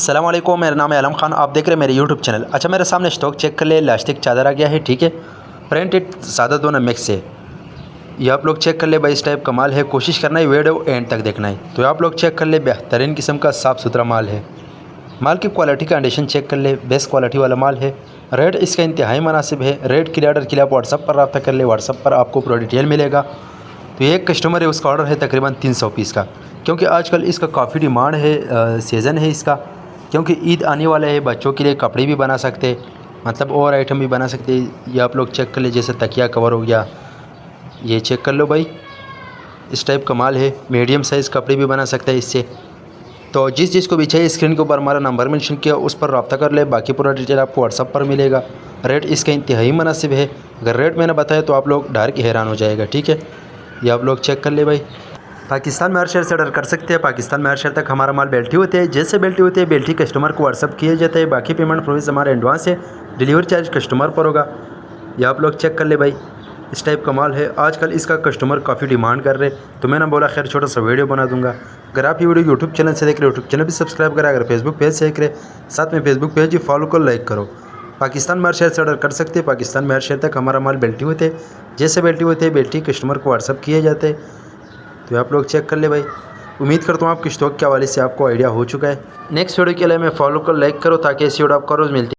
अस्सलाम वालेकुम, मेरा नाम है आलम खान। आप देख रहे हैं मेरे यूट्यूब चैनल। अच्छा, मेरे सामने स्टॉक चेक कर ले। इलास्टिक चादर आ गया है, ठीक है। प्रिंटेड सादा दोनों मिक्स है। ये आप लोग चेक कर ले भाई, इस टाइप का माल है। कोशिश करना है वीडियो एंड तक देखना है। तो आप लोग चेक कर ले, बेहतरीन किस्म का साफ़ सुथरा माल है। माल की क्वालिटी कंडीशन चेक कर ले, बेस्ट क्वालिटी वाला माल है। रेट इसका इंतहाई मुनासिब है। रेट के ऑर्डर के लिए आप व्हाट्सअप पर रब्ता कर ले। व्हाट्सअप पर आपको पूरा डिटेल मिलेगा। तो ये एक कस्टमर है, उसका ऑर्डर है तकरीबन 300 पीस का, क्योंकि आजकल इसका काफ़ी डिमांड है। सीज़न है इसका, क्योंकि ईद आने वाला है। बच्चों के लिए कपड़े भी बना सकते, मतलब और आइटम भी बना सकते। ये आप लोग चेक कर ले, जैसे तकिया कवर हो गया, ये चेक कर लो भाई। इस टाइप का माल है। मीडियम साइज़ कपड़े भी बना सकते हैं इससे। तो जिस चीज़ को भी चाहिए, स्क्रीन के ऊपर हमारा नंबर मेंशन किया, उस पर रब्ता कर ले। बाकी पूरा डिटेल आपको व्हाट्सअप पर मिलेगा। रेट इसका इंतहाई मुनासिब है। अगर रेट मैंने बताया तो आप लोग डर के हैरान हो जाएगा, ठीक है। ये आप लोग चेक कर ले भाई। पाकिस्तान में हर शहर से ऑर्डर कर सकते हैं। पाकिस्तान में हर शहर तक हमारा माल बेल्टी होते हैं। जैसे बेल्टी होती है, बेल्टी कस्टमर को व्हाट्सअप किया जाता है। बाकी पेमेंट प्रोसेस हमारा एडवांस है। डिलीवरी चार्ज कस्टमर पर होगा। ये आप लोग चेक कर ले भाई। इस टाइप का माल है। आजकल इसका कस्टमर काफ़ी डिमांड कर रहे, तो मैंने बोला खैर छोटा सा वीडियो बना दूंगा। अगर आप ये वीडियो यूट्यूब चैनल से देख रहे हो, यूट्यूब चैनल भी सब्सक्राइब करें। अगर फेसबुक पेज से देख रहे, साथ में फेसबुक पेज भी फॉलो कर लाइक करो। पाकिस्तान में हर शहर से ऑर्डर कर सकते हैं। पाकिस्तान में हर शहर तक हमारा माल बेल्टी होते हैं। जैसे बेल्टी होते हैं, बेल्टी कस्टमर को व्हाट्सअप किए जाते हैं। तो आप लोग चेक कर ले भाई। उम्मीद करता हूँ आपकी स्टॉक के हवाले से आपको आइडिया हो चुका है। नेक्स्ट वीडियो के लिए मैं फॉलो कर लाइक करो, ताकि ऐसी वीडियो आपको रोज़ मिलती है।